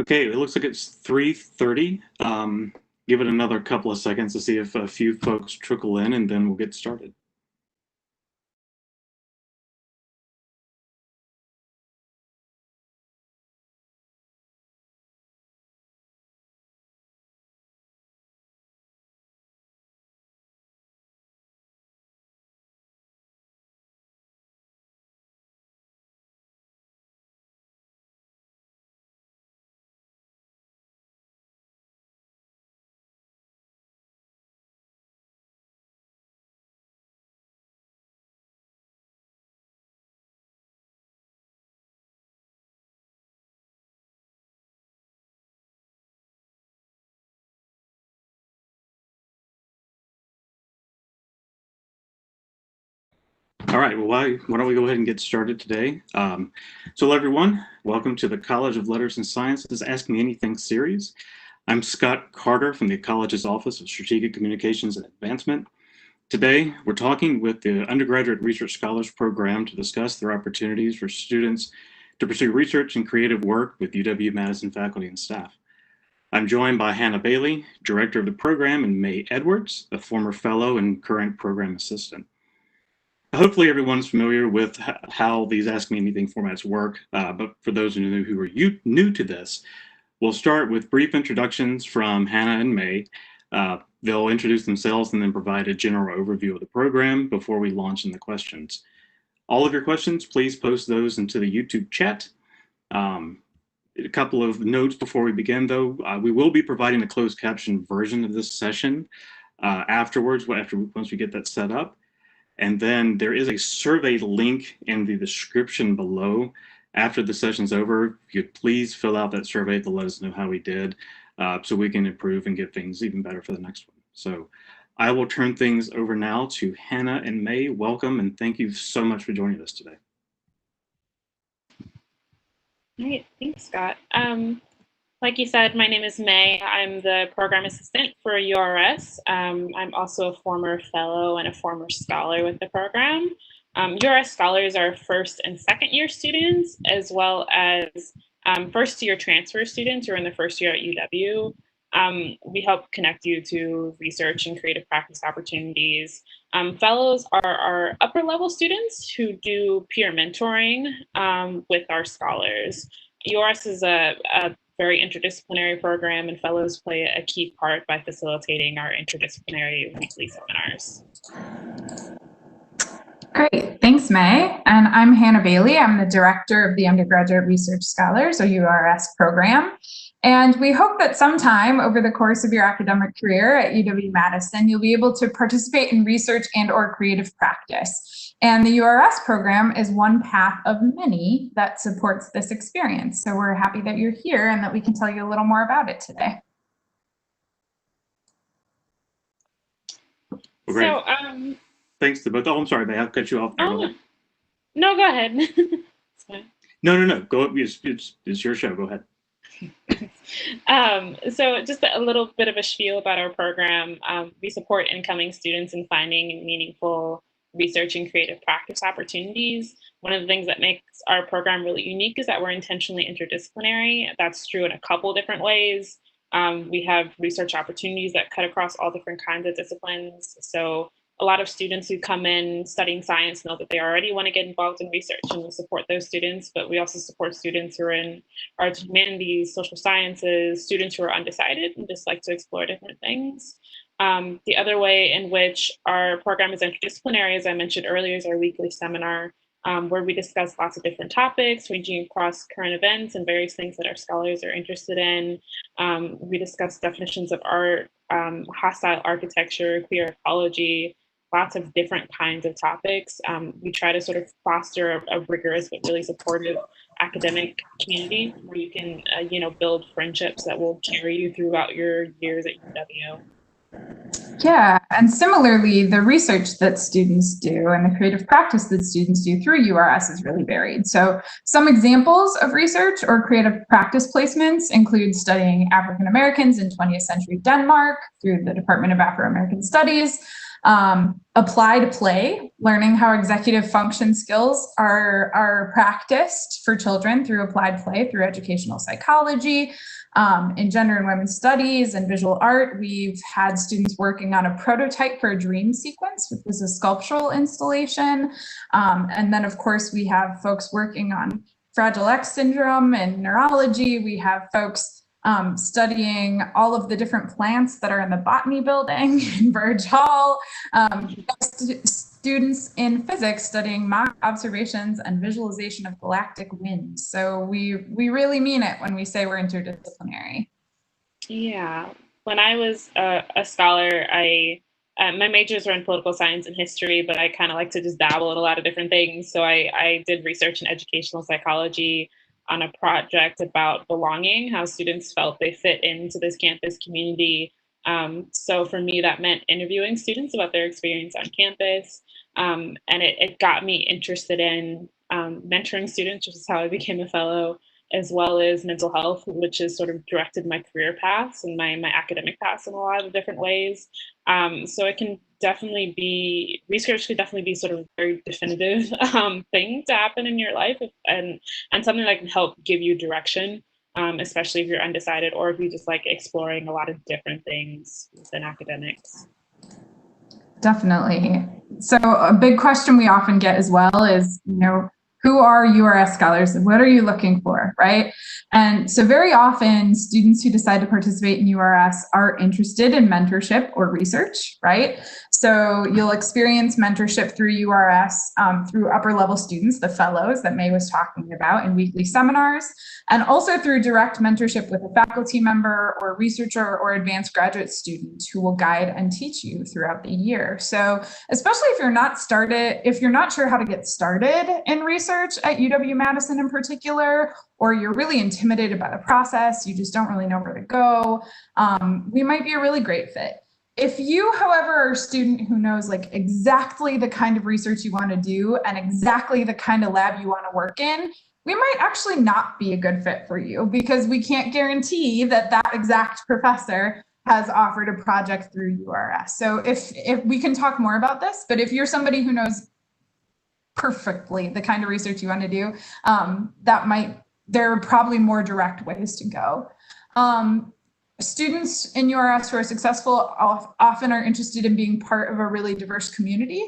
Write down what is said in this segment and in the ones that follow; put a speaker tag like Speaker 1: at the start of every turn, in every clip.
Speaker 1: Okay, it looks like it's 3:30. Give it another couple of seconds to see if a few folks trickle in, and then we'll get started. All right, well, why don't we go ahead and get started today? So hello, everyone. Welcome to the College of Letters and Sciences Ask Me Anything series. I'm Scott Carter from the college's Office of Strategic Communications and Advancement. Today, we're talking with the Undergraduate Research Scholars program to discuss their opportunities for students to pursue research and creative work with UW-Madison faculty and staff. I'm joined by Hannah Bailey, director of the program, and May Edwards, a former fellow and current program assistant. Hopefully everyone's familiar with how these Ask Me Anything formats work, but for those who are new to this, we'll start with brief introductions from Hannah and May. They'll introduce themselves and then provide a general overview of the program before we launch into questions. All of your questions, please post those into the YouTube chat. A couple of notes before we begin, though. We will be providing a closed caption version of this session afterwards, once we get that set up. And then there is a survey link in the description below. After the session's over, if you could please fill out that survey to let us know how we did so we can improve and get things even better for the next one. So I will turn things over now to Hannah and May. Welcome, and thank you so much for joining us today.
Speaker 2: All right, thanks, Scott. Like you said, my name is May. I'm the program assistant for URS. I'm also a former fellow and a former scholar with the program. URS scholars are first and second year students, as well as first year transfer students who are in the first year at UW. We help connect you to research and creative practice opportunities. Fellows are our upper level students who do peer mentoring with our scholars. URS is a very interdisciplinary program, and fellows play a key part by facilitating our interdisciplinary weekly seminars.
Speaker 3: Great, thanks, May. And I'm Hannah Bailey. I'm the director of the Undergraduate Research Scholars, or URS program. And we hope that sometime over the course of your academic career at UW-Madison, you'll be able to participate in research and/or creative practice. And the URS program is one path of many that supports this experience. So we're happy that you're here and that we can tell you a little more about it today.
Speaker 1: Great. So, thanks to both. Oh, I'm sorry, May. I'll cut you off.
Speaker 2: No, go ahead. It's fine.
Speaker 1: No. Go. It's your show. Go ahead.
Speaker 2: So just a little bit of a spiel about our program. We support incoming students in finding meaningful research and creative practice opportunities. One of the things that makes our program really unique is that we're intentionally interdisciplinary. That's true in a couple different ways. We have research opportunities that cut across all different kinds of disciplines. So a lot of students who come in studying science know that they already want to get involved in research, and we support those students, but we also support students who are in arts, humanities, social sciences, students who are undecided and just like to explore different things. The other way in which our program is interdisciplinary, as I mentioned earlier, is our weekly seminar, where we discuss lots of different topics ranging across current events and various things that our scholars are interested in. We discuss definitions of art, hostile architecture, queer ecology, lots of different kinds of topics. We try to sort of foster a rigorous but really supportive academic community where you can, build friendships that will carry you throughout your years at UW.
Speaker 3: Yeah, and similarly, the research that students do and the creative practice that students do through URS is really varied. So some examples of research or creative practice placements include studying African Americans in 20th century Denmark through the Department of Afro-American Studies, Applied play, learning how executive function skills are practiced for children through applied play, through educational psychology, in gender and women's studies and visual art. We've had students working on a prototype for a dream sequence, which was a sculptural installation. And then, of course, we have folks working on Fragile X syndrome and neurology. We have folks studying all of the different plants that are in the botany building in Burge Hall. Students in physics studying mock observations and visualization of galactic winds. So we really mean it when we say we're interdisciplinary.
Speaker 2: Yeah, when I was a scholar, my majors were in political science and history, but I kind of like to just dabble in a lot of different things. So I did research in educational psychology on a project about belonging, how students felt they fit into this campus community. So for me, that meant interviewing students about their experience on campus. And it got me interested in mentoring students, which is how I became a fellow, as well as mental health, which has sort of directed my career paths and my academic paths in a lot of different ways. So it can definitely be, research could definitely be sort of a very definitive thing to happen in your life, and something that can help give you direction, especially if you're undecided or if you just like exploring a lot of different things within academics.
Speaker 3: Definitely. So a big question we often get as well is, who are URS scholars and what are you looking for, right? And so very often students who decide to participate in URS are interested in mentorship or research, right? So you'll experience mentorship through URS through upper level students, the fellows that May was talking about in weekly seminars, and also through direct mentorship with a faculty member or researcher or advanced graduate student who will guide and teach you throughout the year. So especially if you're not sure how to get started in research at UW-Madison in particular, or you're really intimidated by the process, you just don't really know where to go, we might be a really great fit. If you, however, are a student who knows like exactly the kind of research you want to do and exactly the kind of lab you want to work in, we might actually not be a good fit for you because we can't guarantee that that exact professor has offered a project through URS. So if we can talk more about this, but if you're somebody who knows perfectly the kind of research you want to do, there are probably more direct ways to go. Students in URS who are successful often are interested in being part of a really diverse community.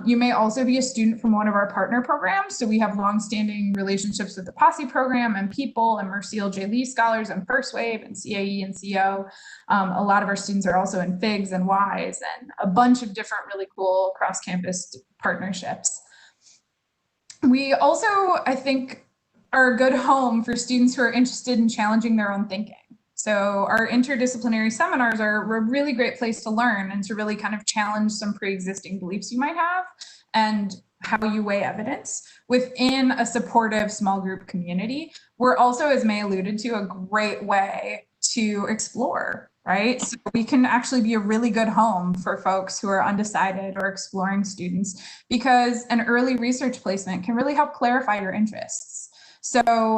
Speaker 3: You may also be a student from one of our partner programs. So we have longstanding relationships with the Posse program and People and Merciel J. Lee Scholars and First Wave and CAE and CO. A lot of our students are also in FIGS and WISE and a bunch of different really cool cross-campus partnerships. We also, I think, are a good home for students who are interested in challenging their own thinking. So our interdisciplinary seminars are a really great place to learn and to really kind of challenge some pre-existing beliefs you might have and how you weigh evidence within a supportive small group community. We're also, as May alluded to, a great way to explore, right? So we can actually be a really good home for folks who are undecided or exploring students because an early research placement can really help clarify your interests. So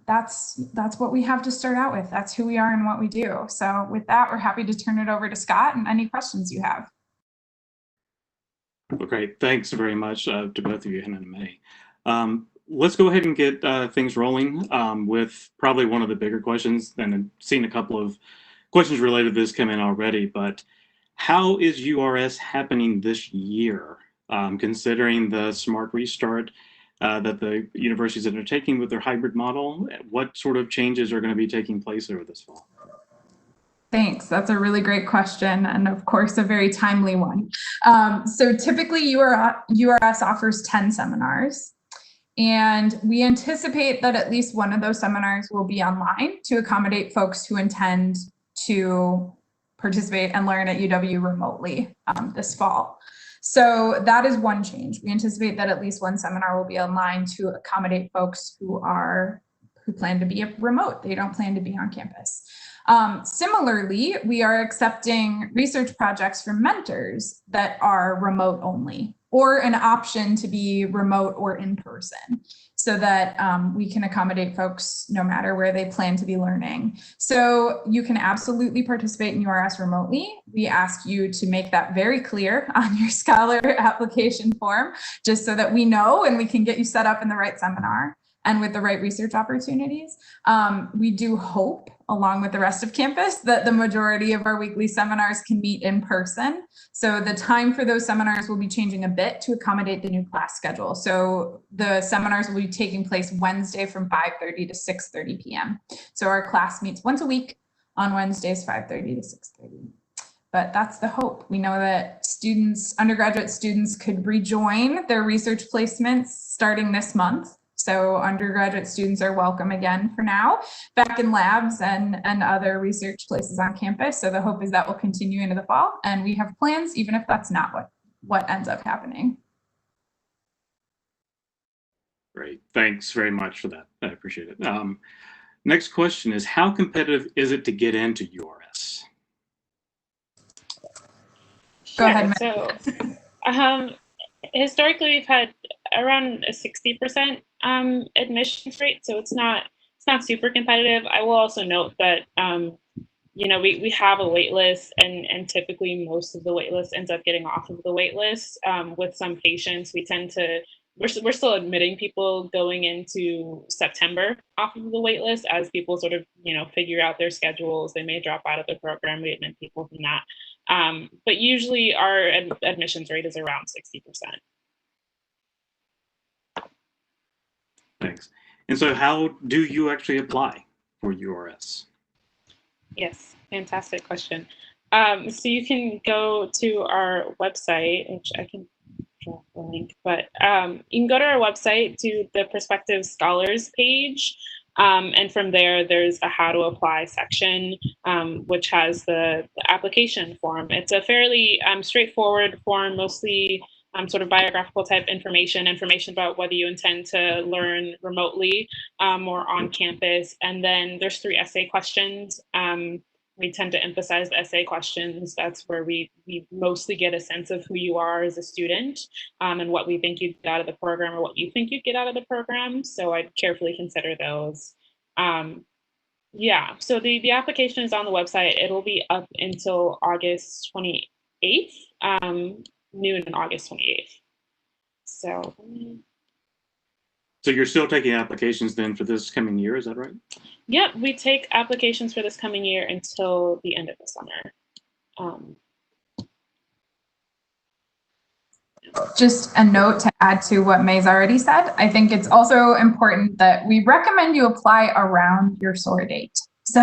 Speaker 3: that's what we have to start out with. That's who we are and what we do. So with that, we're happy to turn it over to Scott and any questions you have.
Speaker 1: Well, great. Thanks very much to both of you, Hannah and May. Let's go ahead and get things rolling with probably one of the bigger questions, and I've seen a couple of questions related to this come in already, but how is URS happening this year, considering the smart restart that the universities are undertaking with their hybrid model? What sort of changes are going to be taking place over this fall?
Speaker 3: Thanks. That's a really great question, and of course, a very timely one. So typically, URS offers 10 seminars, and we anticipate that at least one of those seminars will be online to accommodate folks who intend to participate and learn at UW remotely this fall. So that is one change. We anticipate that at least one seminar will be online to accommodate folks who plan to be remote. They don't plan to be on campus. Similarly, we are accepting research projects from mentors that are remote only, or an option to be remote or in person. So so that we can accommodate folks no matter where they plan to be learning. So you can absolutely participate in URS remotely. We ask you to make that very clear on your Scholar application form, just so that we know and we can get you set up in the right seminar and with the right research opportunities. We do hope, along with the rest of campus, that the majority of our weekly seminars can meet in person. So the time for those seminars will be changing a bit to accommodate the new class schedule. So the seminars will be taking place Wednesday from 5:30 to 6:30 p.m. So our class meets once a week on Wednesdays, 5:30 to 6:30. But that's the hope. We know that students, undergraduate students, could rejoin their research placements starting this month. So undergraduate students are welcome again for now, back in labs and other research places on campus. So the hope is that will continue into the fall, and we have plans, even if that's not what ends up happening.
Speaker 1: Great, thanks very much for that. I appreciate it. Next question is, how competitive is it to get into URS?
Speaker 3: Go ahead.
Speaker 2: So, historically, we've had around a 60% admissions rate, so it's not super competitive. I will also note that we have a wait list, and typically most of the wait list ends up getting off of the wait list. With some patients, we're still admitting people going into September off of the wait list as people sort of figure out their schedules. They may drop out of the program. We admit people from that. But usually our admissions rate is around 60%.
Speaker 1: Thanks. And so how do you actually apply for URS?
Speaker 2: Yes, fantastic question. So you can go to our website, which I can drop the link, but you can go to our website to the Prospective Scholars page. And from there, there's a how to apply section, which has the application form. It's a fairly straightforward form, mostly sort of biographical type information about whether you intend to learn remotely or on campus. And then there's 3 essay questions. We tend to emphasize the essay questions. That's where we mostly get a sense of who you are as a student and what we think you'd get out of the program or what you think you'd get out of the program. So I'd carefully consider those. Yeah, so the application is on the website. It'll be up until August 28th, noon on August 28th. So
Speaker 1: you're still taking applications then for this coming year, is that right?
Speaker 2: Yep, we take applications for this coming year until the end of the summer.
Speaker 3: Just a note to add to what May's already said. I think it's also important that we recommend you apply around your SOAR date. So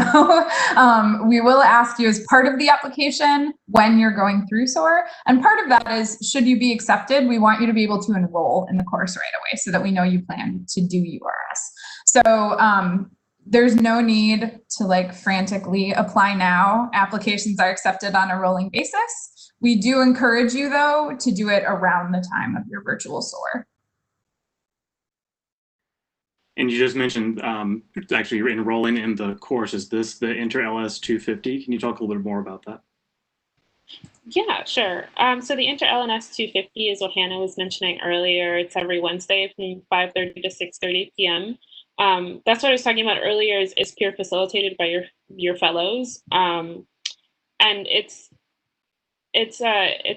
Speaker 3: we will ask you as part of the application when you're going through SOAR. And part of that is, should you be accepted, we want you to be able to enroll in the course right away so that we know you plan to do URS. So there's no need to frantically apply now. Applications are accepted on a rolling basis. We do encourage you, though, to do it around the time of your virtual SOAR.
Speaker 1: And you just mentioned actually you're enrolling in the course. Is this the Inter-LS 250? Can you talk a little bit more about that?
Speaker 2: Yeah, sure. So the Inter-LS 250 is what Hannah was mentioning earlier. It's every Wednesday from 5:30 to 6:30 p.m. That's what I was talking about earlier, is peer facilitated by your fellows. And it's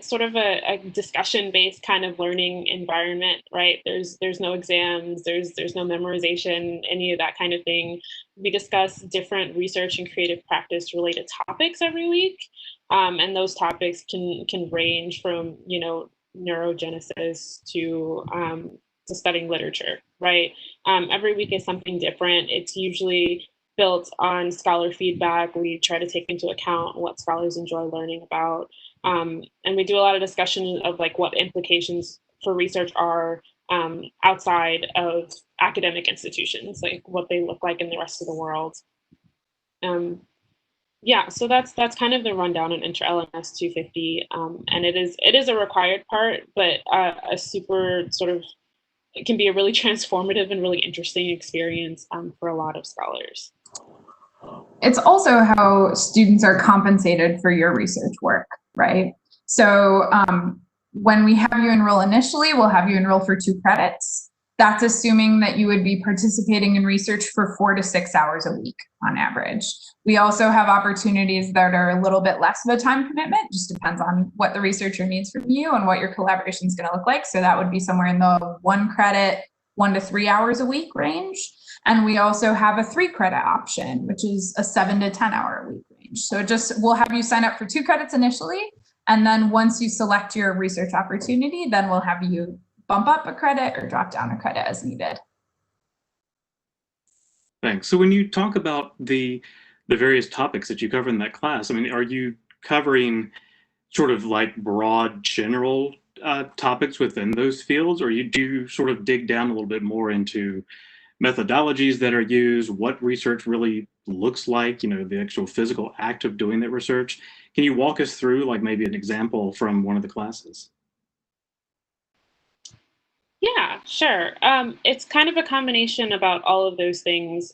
Speaker 2: sort of a discussion-based kind of learning environment, right? There's no exams, there's no memorization, any of that kind of thing. We discuss different research and creative practice related topics every week, and those topics can range from neurogenesis to studying literature, right? Every week is something different. It's usually built on scholar feedback. We try to take into account what scholars enjoy learning about. And we do a lot of discussion of what implications for research are outside of academic institutions, what they look like in the rest of the world. Yeah, so that's kind of the rundown on Inter-LS 250. And it is a required part, but a super it can be a really transformative and really interesting experience for a lot of scholars.
Speaker 3: It's also how students are compensated for your research work, right? So when we have you enroll initially, we'll have you enroll for 2 credits. That's assuming that you would be participating in research for 4 to 6 hours a week on average. We also have opportunities that are a little bit less of a time commitment, just depends on what the researcher needs from you and what your collaboration is going to look like. So that would be somewhere in the 1 credit, 1 to 3 hours a week range. And we also have a 3 credit option, which is a 7 to 10 hour a week range. So we'll have you sign up for 2 credits initially. And then once you select your research opportunity, then we'll have you bump up a credit or drop down a credit as needed.
Speaker 1: Thanks. So when you talk about the various topics that you cover in that class, I mean, are you covering sort of like broad general topics within those fields, or do you sort of dig down a little bit more into methodologies that are used, what research really looks like, the actual physical act of doing that research? Can you walk us through like maybe an example from one of the classes?
Speaker 2: Yeah, sure. It's kind of a combination about all of those things.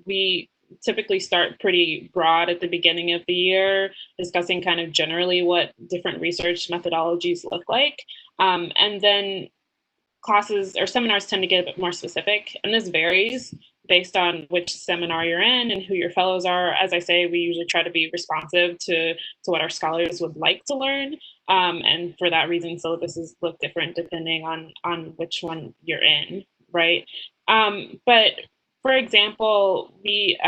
Speaker 2: We typically start pretty broad at the beginning of the year, discussing kind of generally what different research methodologies look like. And then classes or seminars tend to get a bit more specific, and this varies based on which seminar you're in and who your fellows are. As I say, we usually try to be responsive to what our scholars would like to learn. And for that reason, syllabuses look different depending on which one you're in, right? But for example, we,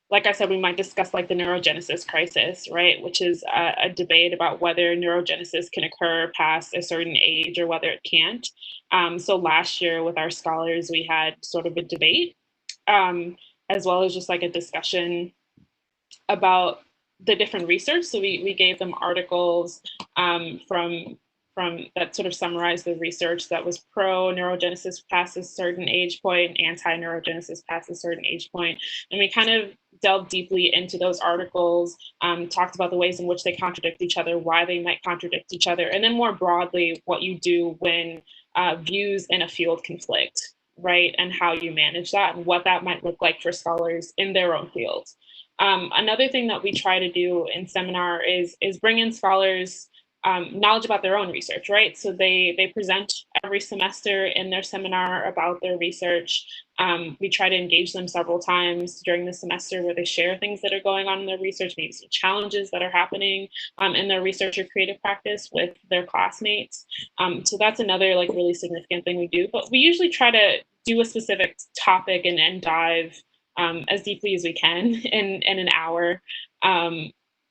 Speaker 2: like I said, we might discuss like the neurogenesis crisis, right? Which is a debate about whether neurogenesis can occur past a certain age or whether it can't. So last year with our scholars, we had sort of a debate, as well as just like a discussion about the different research. So we gave them articles from that sort of summarized the research that was pro neurogenesis past a certain age point, anti neurogenesis past a certain age point, and we kind of delved deeply into those articles, talked about the ways in which they contradict each other, why they might contradict each other, and then more broadly, what you do when views in a field conflict, right, and how you manage that and what that might look like for scholars in their own fields. Another thing that we try to do in seminar is bring in scholars knowledge about their own research, right? So they present every semester in their seminar about their research. We try to engage them several times during the semester where they share things that are going on in their research, maybe some challenges that are happening in their research or creative practice with their classmates. So that's another like really significant thing we do. But we usually try to do a specific topic and dive as deeply as we can in an hour.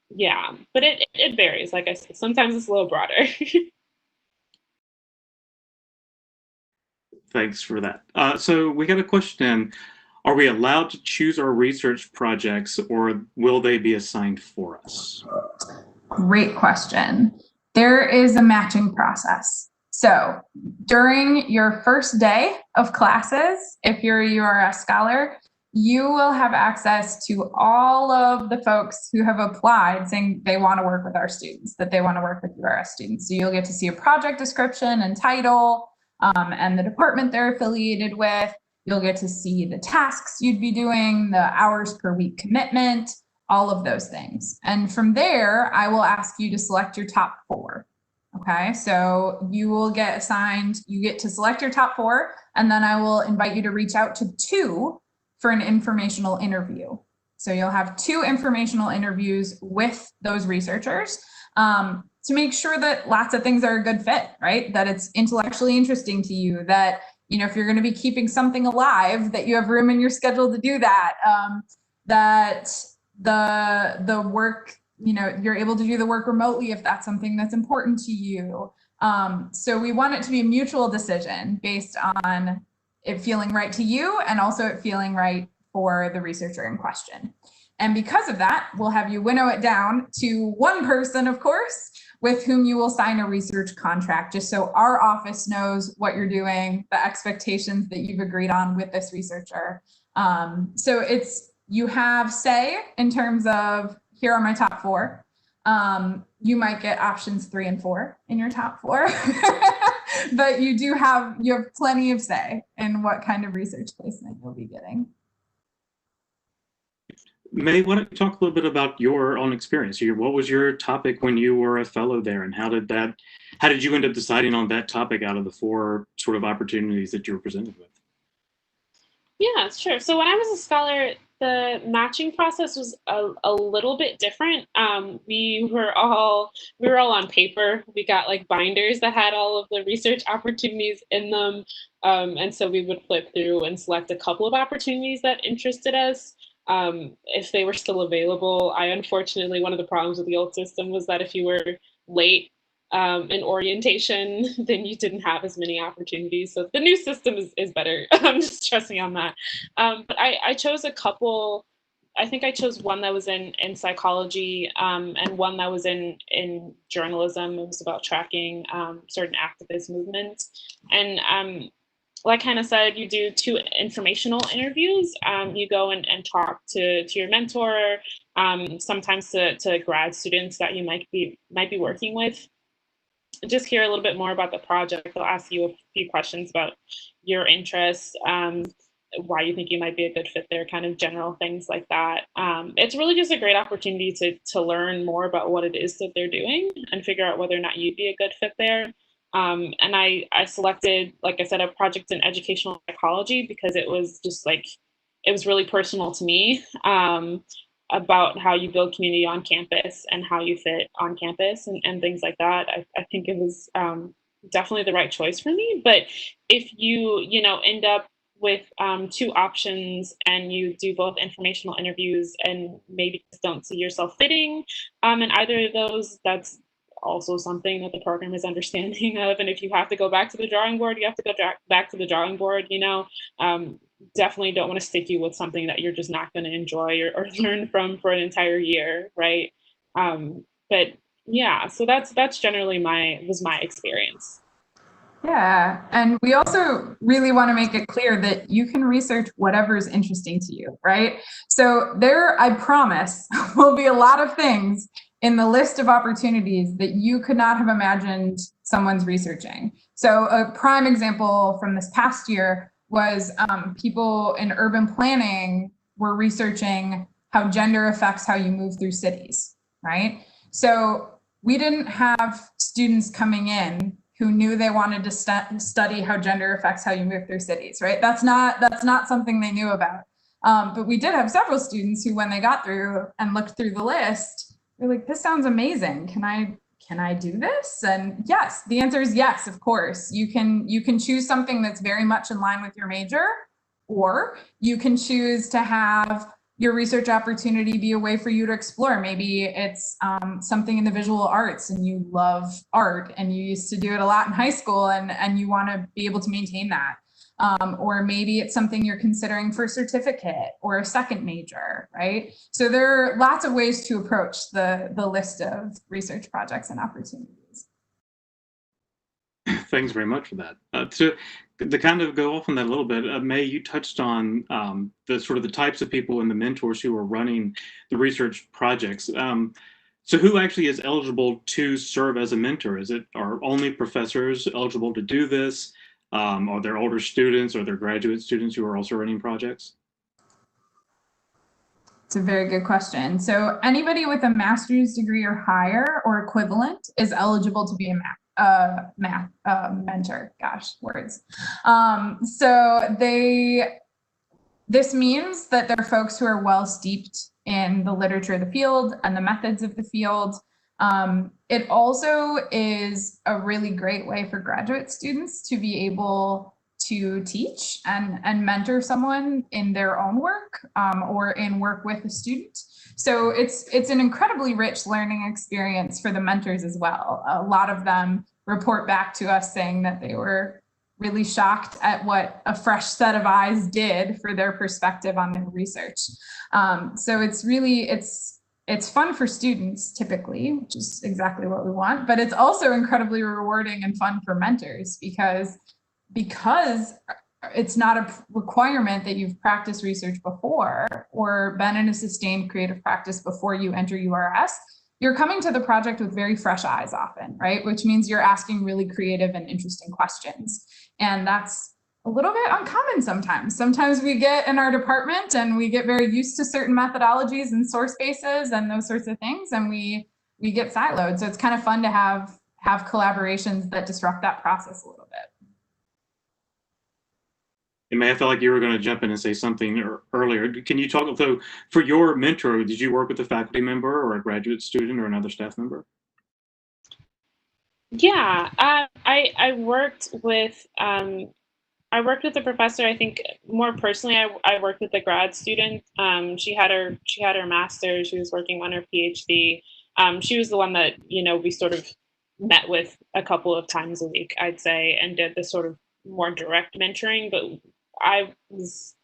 Speaker 2: Yeah, but it varies. Like I said, sometimes it's a little broader.
Speaker 1: Thanks for that. So we got a question. Are we allowed to choose our research projects, or will they be assigned for us?
Speaker 3: Great question. There is a matching process. So during your first day of classes, if you're a URS scholar, you will have access to all of the folks who have applied saying they want to work with our students, that they want to work with URS students. So you'll get to see a project description and title and the department they're affiliated with. You'll get to see the tasks you'd be doing, the hours per week commitment, all of those things. And from there, I will ask you to select your top 4. Okay, so you will get assigned, you get to select your top 4, and then I will invite you to reach out to 2 for an informational interview. So you'll have 2 informational interviews with those researchers to make sure that lots of things are a good fit, right? That it's intellectually interesting to you, that, if you're going to be keeping something alive, that you have room in your schedule to do that, that the work, you're able to do the work remotely if that's something that's important to you. So we want it to be a mutual decision based on it feeling right to you and also it feeling right for the researcher in question. And because of that, we'll have you winnow it down to 1 person, of course, with whom you will sign a research contract, just so our office knows what you're doing, the expectations that you've agreed on with this researcher. So you have say in terms of, here are my top 4. You might get options 3 and 4 in your top 4, but you have plenty of say in what kind of research placement you'll be getting.
Speaker 1: May, why don't you talk a little bit about your own experience? What was your topic when you were a fellow there, and how did you end up deciding on that topic out of the four sort of opportunities that you were presented with?
Speaker 2: Yeah, sure. So when I was a scholar, the matching process was a little bit different. We were all on paper. We got like binders that had all of the research opportunities in them, and so we would flip through and select a couple of opportunities that interested us. If they were still available, unfortunately, one of the problems with the old system was that if you were late in orientation, then you didn't have as many opportunities. So the new system is better. I'm just stressing on that. But I chose a couple. I think I chose one that was in psychology, and one that was in journalism. It was about tracking certain activist movements. And like Hannah said, you do two informational interviews. You go and talk to your mentor, sometimes to grad students that you might be working with. Just hear a little bit more about the project. They'll ask you a few questions about your interests, why you think you might be a good fit there, kind of general things like that. It's really just a great opportunity to learn more about what it is that they're doing and figure out whether or not you'd be a good fit there. And I selected, like I said, a project in educational psychology because it was just like, it was really personal to me. About how you build community on campus and how you fit on campus and things like that. I think it was definitely the right choice for me. But if you end up with two options and you do both informational interviews and maybe just don't see yourself fitting in either of those, that's also something that the program is understanding of. And if you have to go back to the drawing board, you have to go back to the drawing board. Definitely don't want to stick you with something that you're just not going to enjoy or learn from for an entire year, right? But yeah, so that's generally was my experience.
Speaker 3: Yeah, and we also really want to make it clear that you can research whatever's interesting to you, right? So there, I promise, will be a lot of things in the list of opportunities that you could not have imagined someone's researching. So a prime example from this past year was people in urban planning were researching how gender affects how you move through cities, right? So we didn't have students coming in who knew they wanted to study how gender affects how you move through cities, right? That's not something they knew about. But we did have several students who, when they got through and looked through the list, they're like, "This sounds amazing. Can I do this?" And yes, the answer is yes, of course. You can choose something that's very much in line with your major, or you can choose to have your research opportunity be a way for you to explore. Maybe it's something in the visual arts and you love art and you used to do it a lot in high school and you want to be able to maintain that. Or maybe it's something you're considering for a certificate or a second major, right? So there are lots of ways to approach the list of research projects and opportunities.
Speaker 1: Thanks very much for that. To kind of go off on that a little bit, May, you touched on the sort of the types of people and the mentors who are running the research projects. So who actually is eligible to serve as a mentor? Are only professors eligible to do this? Are there older students or there graduate students who are also running projects?
Speaker 3: It's a very good question. So anybody with a master's degree or higher or equivalent is eligible to be a mentor. Gosh, words. This means that they're folks who are well steeped in the literature of the field and the methods of the field. It also is a really great way for graduate students to be able to teach and mentor someone in their own work or in work with a student. So it's an incredibly rich learning experience for the mentors as well. A lot of them report back to us saying that they were really shocked at what a fresh set of eyes did for their perspective on their research. So it's fun for students typically, which is exactly what we want, but it's also incredibly rewarding and fun for mentors because it's not a requirement that you've practiced research before or been in a sustained creative practice before you enter URS. You're coming to the project with very fresh eyes often, right? Which means you're asking really creative and interesting questions. And that's a little bit uncommon sometimes. Sometimes we get in our department and we get very used to certain methodologies and source bases and those sorts of things, and we get siloed. So it's kind of fun to have collaborations that disrupt that process a little bit.
Speaker 1: And May, I felt like you were going to jump in and say something earlier. Can you talk, though, for your mentor, did you work with a faculty member or a graduate student or another staff member?
Speaker 2: Yeah, I worked with a professor. I think more personally, I worked with a grad student. She had her master's. She was working on her PhD. She was the one that we sort of met with a couple of times a week, I'd say, and did the sort of more direct mentoring. But I was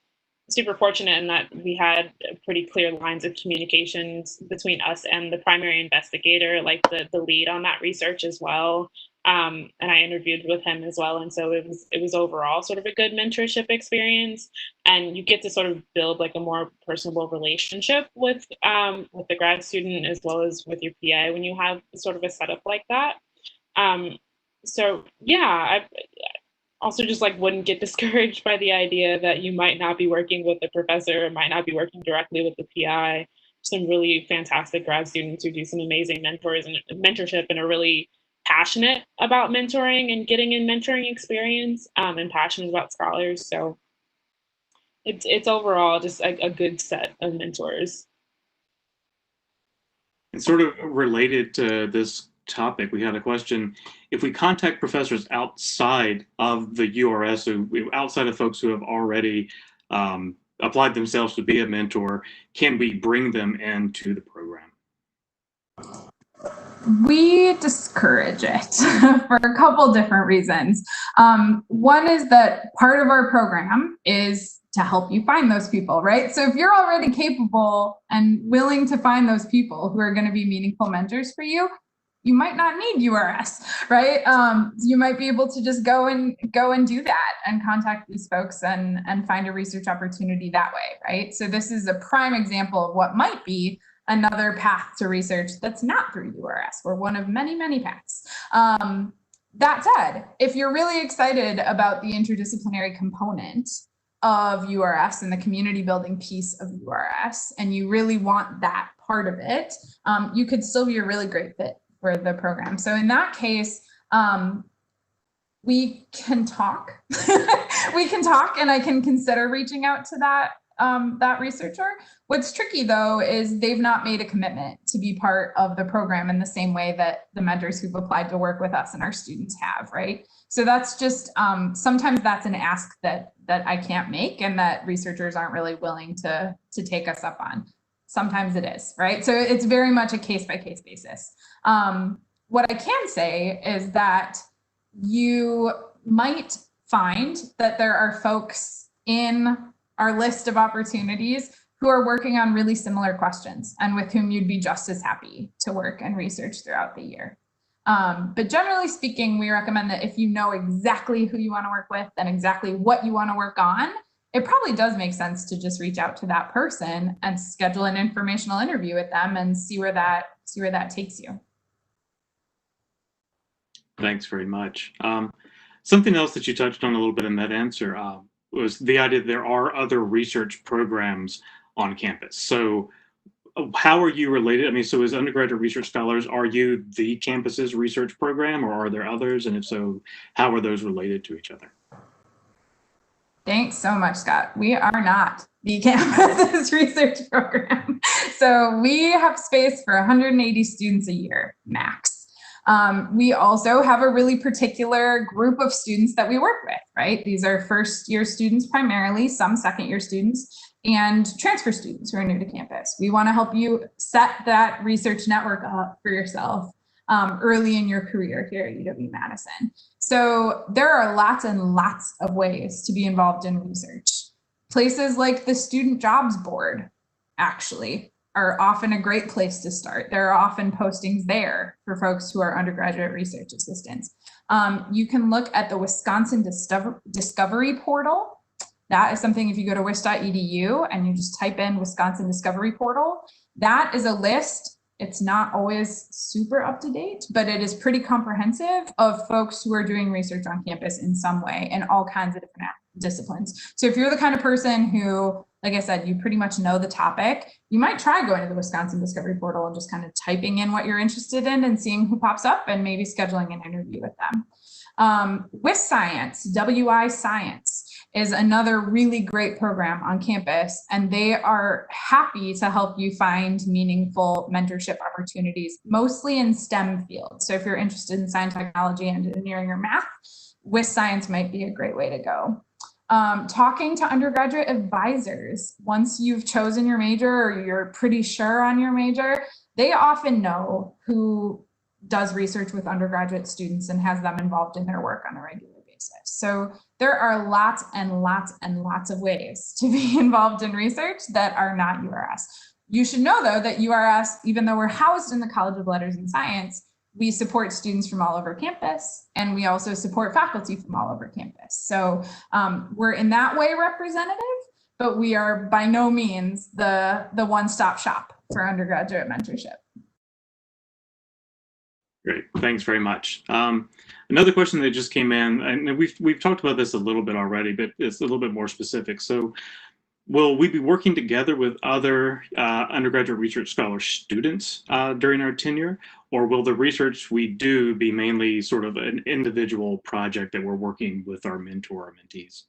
Speaker 2: super fortunate in that we had pretty clear lines of communications between us and the primary investigator, like the lead on that research as well. And I interviewed with him as well, and so it was overall sort of a good mentorship experience. And you get to sort of build like a more personable relationship with the grad student as well as with your PA when you have sort of a setup like that. So yeah, I also just like wouldn't get discouraged by the idea that you might not be working with the professor or might not be working directly with the PI. Some really fantastic grad students who do some amazing mentors and mentorship and are really passionate about mentoring and getting in mentoring experience, and passionate about scholars. So it's overall just a good set of mentors.
Speaker 1: And sort of related to this topic, we had a question: if we contact professors outside of the URS, outside of folks who have already applied themselves to be a mentor, can we bring them into the program?
Speaker 3: We discourage it for a couple different reasons. One is that part of our program is to help you find those people, right? So if you're already capable and willing to find those people who are going to be meaningful mentors for you, you might not need URS, right? You might be able to just go and do that and contact these folks and find a research opportunity that way, right? So this is a prime example of what might be another path to research that's not through URS. We're one of many, many paths. That said, if you're really excited about the interdisciplinary component of URS and the community building piece of URS, and you really want that part of it, you could still be a really great fit for the program. So in that case, we can talk. We can talk, and I can consider reaching out to that researcher. What's tricky though is they've not made a commitment to be part of the program in the same way that the mentors who've applied to work with us and our students have, right? So that's just sometimes that's an ask that I can't make, and that researchers aren't really willing to take us up on. Sometimes it is, right? So it's very much a case-by-case basis. What I can say is that you might find that there are folks in our list of opportunities who are working on really similar questions and with whom you'd be just as happy to work and research throughout the year. But generally speaking, we recommend that if you know exactly who you want to work with and exactly what you want to work on, it probably does make sense to just reach out to that person and schedule an informational interview with them and see where that takes you.
Speaker 1: Thanks very much. Something else that you touched on a little bit in that answer was the idea that there are other research programs on campus. So how are you related? I mean, so as Undergraduate Research Scholars, are you the campus's research program, or are there others? And if so, how are those related to each other?
Speaker 3: Thanks so much, Scott. We are not the campus's research program. So we have space for 180 students a year, max. We also have a really particular group of students that we work with, right? These are first year students primarily, some second year students, and transfer students who are new to campus. We want to help you set that research network up for yourself early in your career here at UW-Madison. So there are lots and lots of ways to be involved in research. Places like the Student Jobs Board, actually, are often a great place to start. There are often postings there for folks who are undergraduate research assistants. You can look at the Wisconsin Discovery Portal. That is something, if you go to wis.edu and you just type in Wisconsin Discovery Portal, that is a list. It's not always super up to date, but it is pretty comprehensive of folks who are doing research on campus in some way in all kinds of different disciplines. So if you're the kind of person who, like I said, you pretty much know the topic, you might try going to the Wisconsin Discovery Portal and just kind of typing in what you're interested in and seeing who pops up and maybe scheduling an interview with them. With Science, WI Science is another really great program on campus, and they are happy to help you find meaningful mentorship opportunities, mostly in STEM fields. So if you're interested in science, technology, engineering, or math, with Science might be a great way to go. Talking to undergraduate advisors, once you've chosen your major or you're pretty sure on your major, they often know who does research with undergraduate students and has them involved in their work on a regular basis. So there are lots and lots and lots of ways to be involved in research that are not URS. You should know, though, that URS, even though we're housed in the College of Letters and Science, we support students from all over campus, and we also support faculty from all over campus. So we're in that way representative, but we are by no means the one-stop shop for undergraduate mentorship.
Speaker 1: Great, thanks very much. Another question that just came in, and we've talked about this a little bit already, but it's a little bit more specific. So will we be working together with other undergraduate research scholar students during our tenure, or will the research we do be mainly sort of an individual project that we're working with our mentor or mentees?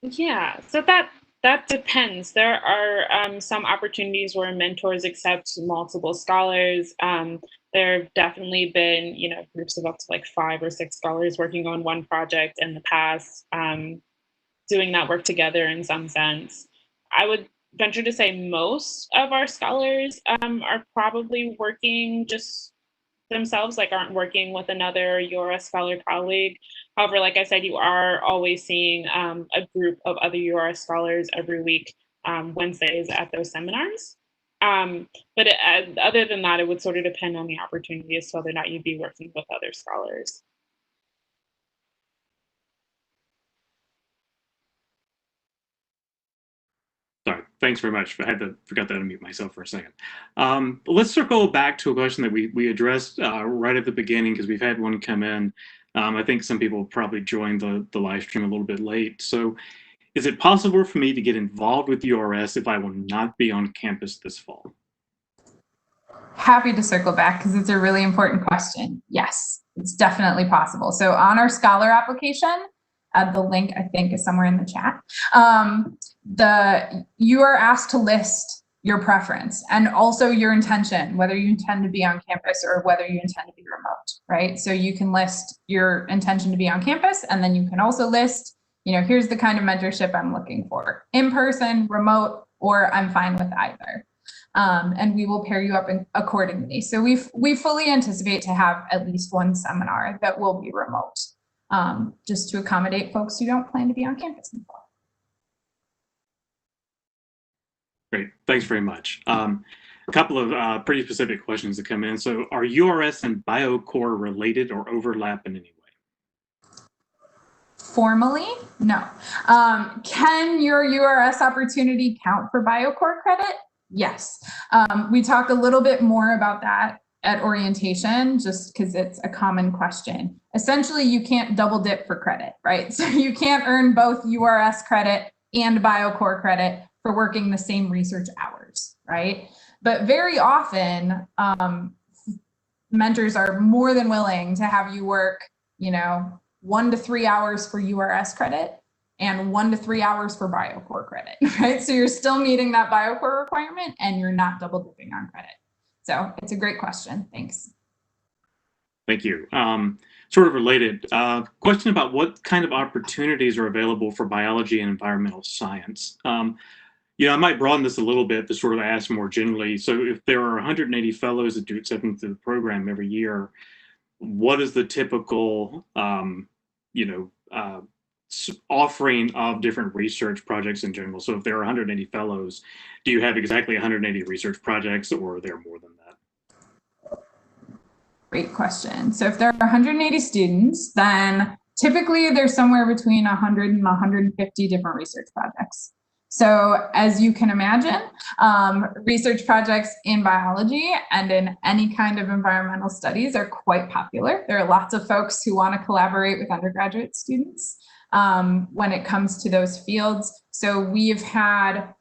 Speaker 2: Yeah, so that depends. There are some opportunities where mentors accept multiple scholars. There have definitely been, groups of up to like 5 or 6 scholars working on one project in the past, doing that work together in some sense. I would venture to say most of our scholars are probably working just themselves, like aren't working with another URS scholar colleague. However, like I said, you are always seeing a group of other URS scholars every week, Wednesdays at those seminars. But other than that, it would sort of depend on the opportunity as to whether or not you'd be working with other scholars.
Speaker 1: Sorry, thanks very much. I forgot to unmute myself for a second. Let's circle back to a question that we addressed right at the beginning, because we've had one come in. I think some people probably joined the live stream a little bit late. So is it possible for me to get involved with URS if I will not be on campus this fall?
Speaker 3: Happy to circle back because it's a really important question. Yes, it's definitely possible. So on our scholar application, the link I think is somewhere in the chat. You are asked to list your preference and also your intention, whether you intend to be on campus or whether you intend to be remote, right? So you can list your intention to be on campus, and then you can also list, here's the kind of mentorship I'm looking for: in person, remote, or I'm fine with either. And we will pair you up accordingly. So we fully anticipate to have at least one seminar that will be remote, just to accommodate folks who don't plan to be on campus in the fall.
Speaker 1: Great, thanks very much. A couple of pretty specific questions that come in. So are URS and biocore related or overlap in any way?
Speaker 3: Formally, no. Can your URS opportunity count for biocore credit? Yes. We talk a little bit more about that at orientation, just because it's a common question. Essentially, you can't double dip for credit, right? So you can't earn both URS credit and biocore credit for working the same research hours, right? But very often, mentors are more than willing to have you work, 1 to 3 hours for URS credit and 1 to 3 hours for biocore credit, right? So you're still meeting that biocore requirement and you're not double dipping on credit. So it's a great question. Thanks.
Speaker 1: Thank you. Sort of related, question about what kind of opportunities are available for biology and environmental science. I might broaden this a little bit to sort of ask more generally. So if there are 180 fellows that do accept into the program every year, what is the typical, offering of different research projects in general? So if there are 180 fellows, do you have exactly 180 research projects, or are there more than that?
Speaker 3: Great question. So if there are 180 students, then typically there's somewhere between 100 and 150 different research projects. So as you can imagine, research projects in biology and in any kind of environmental studies are quite popular. There are lots of folks who want to collaborate with undergraduate students when it comes to those fields. So we've had,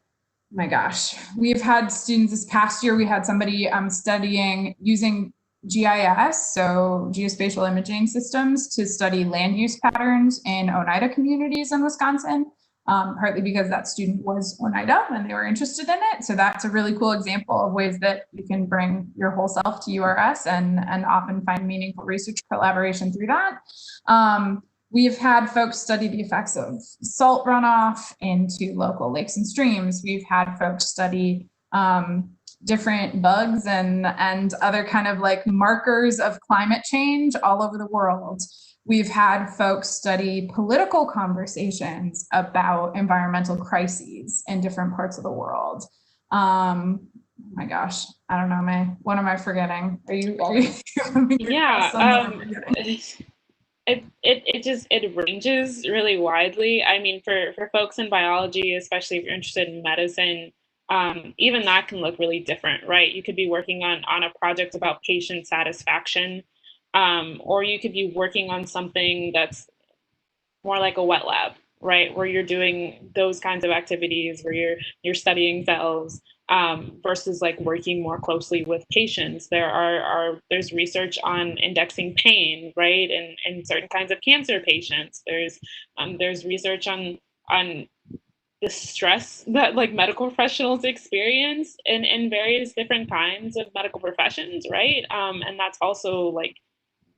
Speaker 3: my gosh, we've had students this past year, we had somebody studying using GIS, so geospatial imaging systems, to study land use patterns in Oneida communities in Wisconsin. Partly because that student was Oneida and they were interested in it. So that's a really cool example of ways that you can bring your whole self to URS and often find meaningful research collaboration through that. We've had folks study the effects of salt runoff into local lakes and streams. We've had folks study different bugs and other kind of like markers of climate change all over the world. We've had folks study political conversations about environmental crises in different parts of the world. Oh my gosh, I don't know, May. What am I forgetting? Are you
Speaker 2: yeah, it ranges really widely. I mean, for folks in biology, especially if you're interested in medicine, even that can look really different, right? You could be working on a project about patient satisfaction, or you could be working on something that's more like a wet lab, right? Where you're doing those kinds of activities, where you're studying cells, versus like working more closely with patients. There's research on indexing pain, right? And certain kinds of cancer patients. There's research on the stress that like medical professionals experience in various different kinds of medical professions, right? And that's also like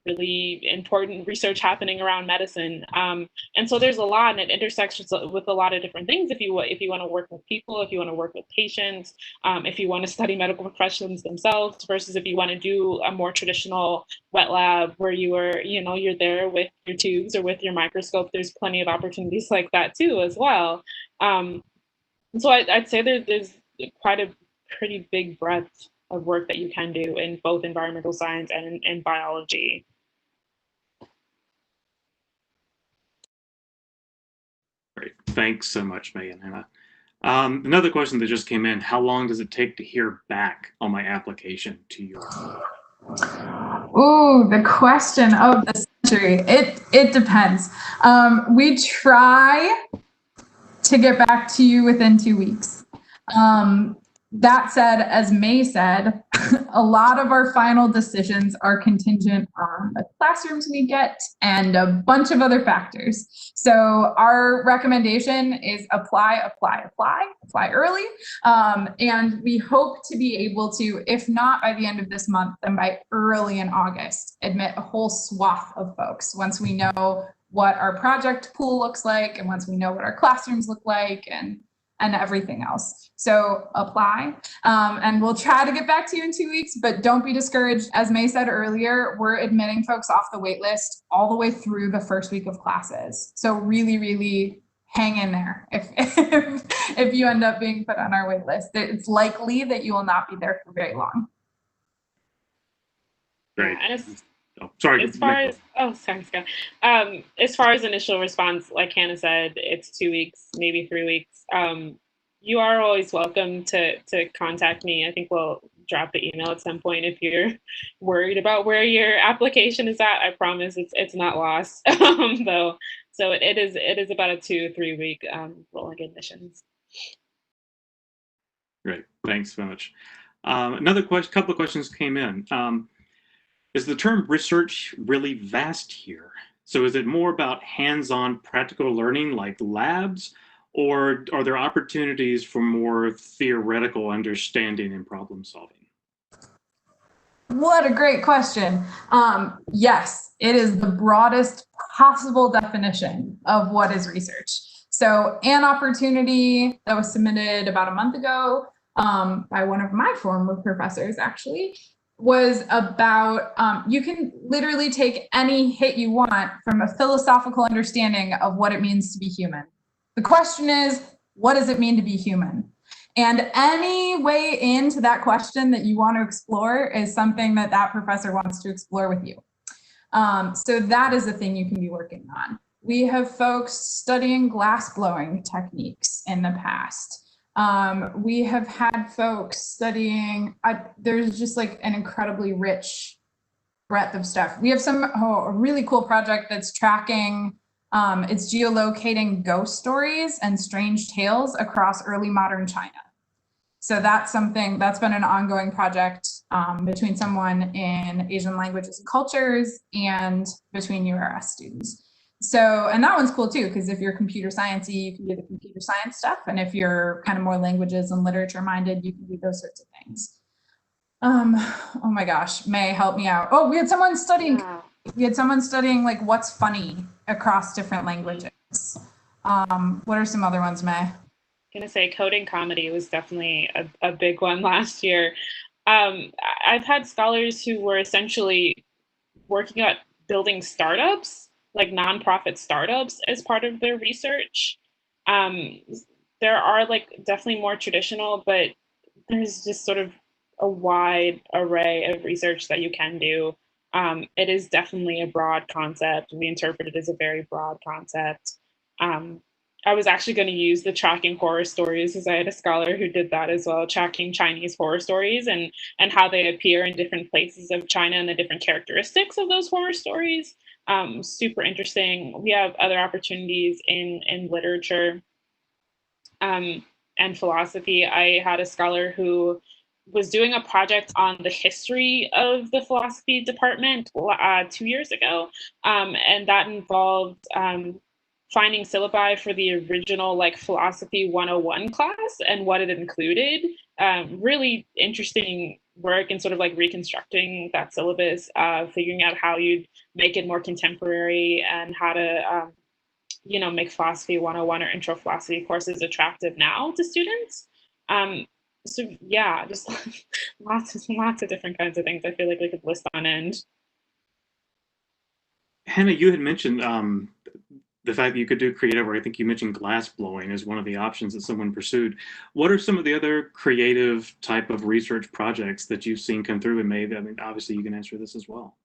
Speaker 2: really important research happening around medicine. And so there's a lot, and it intersects with a lot of different things. If you want to work with people, if you want to work with patients, if you want to study medical professions themselves, versus if you want to do a more traditional wet lab where you're there with your tubes or with your microscope, there's plenty of opportunities like that too as well. So I'd say there's quite a pretty big breadth of work that you can do in both environmental science and in biology.
Speaker 1: Great. Thanks so much, May and Hannah. Another question that just came in: how long does it take to hear back on my application to your?
Speaker 3: Ooh, the question of the century. It depends. We try to get back to you within 2 weeks. That said, as May said, a lot of our final decisions are contingent on the classrooms we get and a bunch of other factors. So our recommendation is apply early. And we hope to be able to, if not by the end of this month, then by early in August, admit a whole swath of folks once we know what our project pool looks like and once we know what our classrooms look like and everything else. So apply, and we'll try to get back to you in 2 weeks, but don't be discouraged. As May said earlier, we're admitting folks off the wait list all the way through the first week of classes. So really, really hang in there. If you end up being put on our wait list, it's likely that you will not be there for very long.
Speaker 1: Great.
Speaker 2: Yeah,
Speaker 1: sorry,
Speaker 2: Scott. As far as initial response, like Hannah said, it's 2 weeks, maybe 3 weeks. You are always welcome to contact me. I think we'll drop the email at some point if you're worried about where your application is at. I promise it's not lost though. So it is about a 2-3 week rolling admissions.
Speaker 1: Great, thanks so much. Another couple of questions came in. Is the term research really vast here? So is it more about hands-on practical learning like labs, or are there opportunities for more theoretical understanding and problem solving?
Speaker 3: What a great question. Yes, it is the broadest possible definition of what is research. So an opportunity that was submitted about a month ago by one of my former professors actually was about, you can literally take any hit you want from a philosophical understanding of what it means to be human. The question is, what does it mean to be human? And any way into that question that you want to explore is something that that professor wants to explore with you. So that is the thing you can be working on. We have folks studying glass blowing techniques in the past. We have had folks studying, there's just like an incredibly rich breadth of stuff. We have a really cool project that's tracking, it's geolocating ghost stories and strange tales across early modern China. So that's something that's been an ongoing project between someone in Asian languages and cultures and between URS students. So, and that one's cool too, because if you're computer sciencey, you can do the computer science stuff. And if you're kind of more languages and literature minded, you can do those sorts of things. Oh my gosh, May, help me out. Oh, we had someone studying, like what's funny across different languages. What are some other ones, May?
Speaker 2: Gonna say coding comedy was definitely a big one last year. I've had scholars who were essentially working at building startups, like nonprofit startups, as part of their research. There are like definitely more traditional, but there's just sort of a wide array of research that you can do. It is definitely a broad concept. We interpret it as a very broad concept. I was actually going to use the tracking horror stories, as I had a scholar who did that as well, tracking Chinese horror stories and how they appear in different places of China and the different characteristics of those horror stories. Super interesting. We have other opportunities in literature and philosophy. I had a scholar who was doing a project on the history of the philosophy department 2 years ago, and that involved finding syllabi for the original like philosophy 101 class and what it included. Really interesting work and sort of like reconstructing that syllabus, figuring out how you'd make it more contemporary and how to make philosophy 101 or intro philosophy courses attractive now to students. So yeah, just lots of different kinds of things. I feel like we could list on end.
Speaker 1: Hannah, you had mentioned the fact that you could do creative, or I think you mentioned glass blowing as one of the options that someone pursued. What are some of the other creative type of research projects that you've seen come through? And maybe, I mean, obviously you can answer this as well.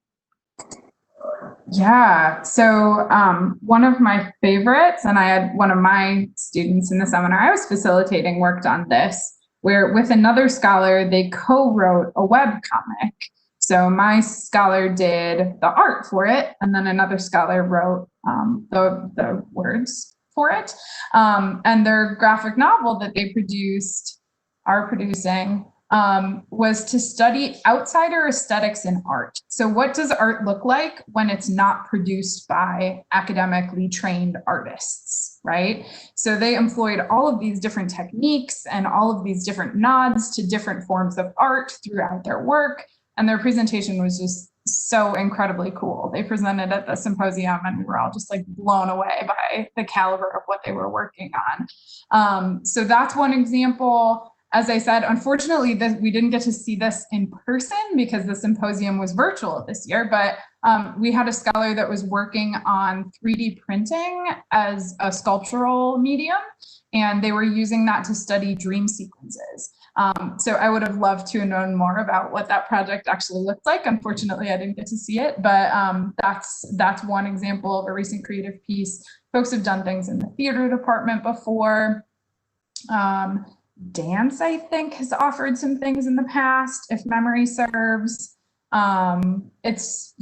Speaker 3: Yeah, so one of my favorites, and I had one of my students in the seminar I was facilitating worked on this, where with another scholar, they co-wrote a web comic. So my scholar did the art for it, and then another scholar wrote the words for it. And their graphic novel that they are producing, was to study outsider aesthetics in art. So what does art look like when it's not produced by academically trained artists, right? So they employed all of these different techniques and all of these different nods to different forms of art throughout their work. And their presentation was just so incredibly cool. They presented at the symposium and we were all just like blown away by the caliber of what they were working on. So that's one example. As I said, unfortunately, we didn't get to see this in person because the symposium was virtual this year, but we had a scholar that was working on 3D printing as a sculptural medium, and they were using that to study dream sequences. So I would have loved to have known more about what that project actually looked like. Unfortunately, I didn't get to see it, but that's one example of a recent creative piece. Folks have done things in the theater department before. Dance, I think, has offered some things in the past, if memory serves. It's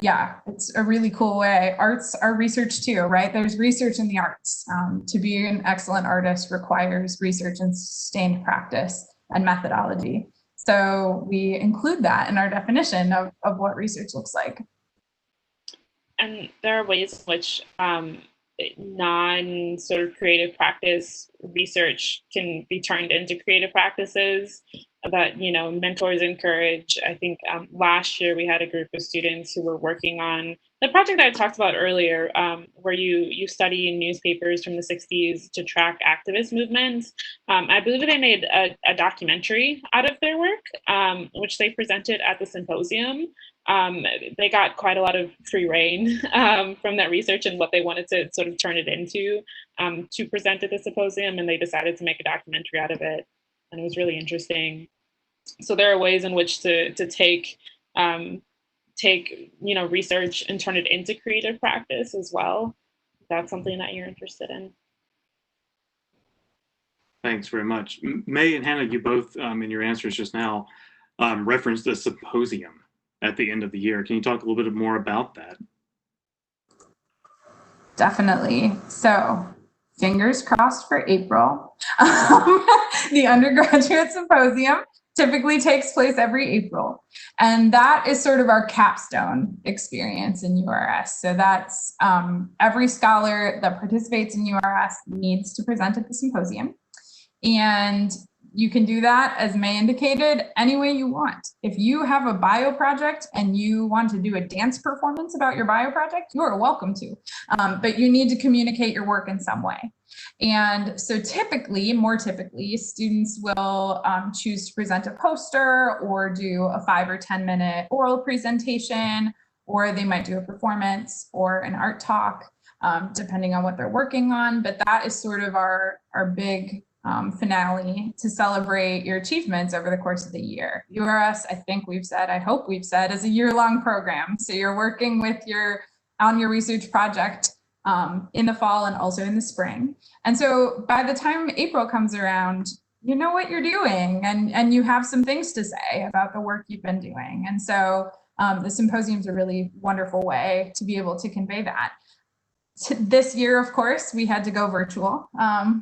Speaker 3: a really cool way. Arts are research too, right? There's research in the arts. To be an excellent artist requires research and sustained practice and methodology. So we include that in our definition of what research looks like.
Speaker 2: And there are ways in which non sort of creative practice research can be turned into creative practices that mentors encourage. I think last year we had a group of students who were working on the project I talked about earlier, where you study newspapers from the 60s to track activist movements. I believe they made a documentary out of their work, which they presented at the symposium. They got quite a lot of free rein from that research and what they wanted to sort of turn it into to present at the symposium, and they decided to make a documentary out of it, and it was really interesting. So there are ways in which to take research and turn it into creative practice as well. that's something that you're interested in.
Speaker 1: Thanks very much. May and Hannah, you both, in your answers just now, referenced the symposium at the end of the year. Can you talk a little bit more about that?
Speaker 3: Definitely. So, fingers crossed for April. The Undergraduate Symposium typically takes place every April. And that is sort of our capstone experience in URS. So that's every scholar that participates in URS needs to present at the symposium. And you can do that, as May indicated, any way you want. If you have a bio project and you want to do a dance performance about your bio project, you are welcome to, but you need to communicate your work in some way. And so typically, more typically, students will choose to present a poster or do a 5 or 10 minute oral presentation, or they might do a performance or an art talk, depending on what they're working on. But that is sort of our big finale to celebrate your achievements over the course of the year. URS, I think we've said, I hope we've said, is a year-long program. So you're working with on your research project in the fall and also in the spring. And so by the time April comes around, you know what you're doing and you have some things to say about the work you've been doing. And so the symposium is a really wonderful way to be able to convey that. This year, of course, we had to go virtual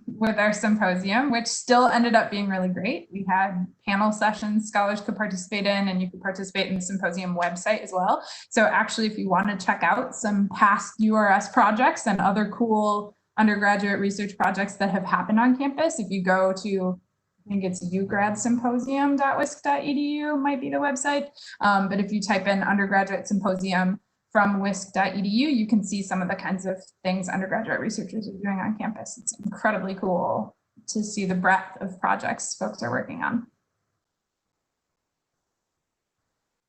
Speaker 3: with our symposium, which still ended up being really great. We had panel sessions scholars could participate in, and you could participate in the symposium website as well. So actually, if you want to check out some past URS projects and other cool undergraduate research projects that have happened on campus, if you go to, I think it's ugradsymposium.wisc.edu might be the website. But if you type in undergraduate symposium from wisc.edu, you can see some of the kinds of things undergraduate researchers are doing on campus. It's incredibly cool to see the breadth of projects folks are working on.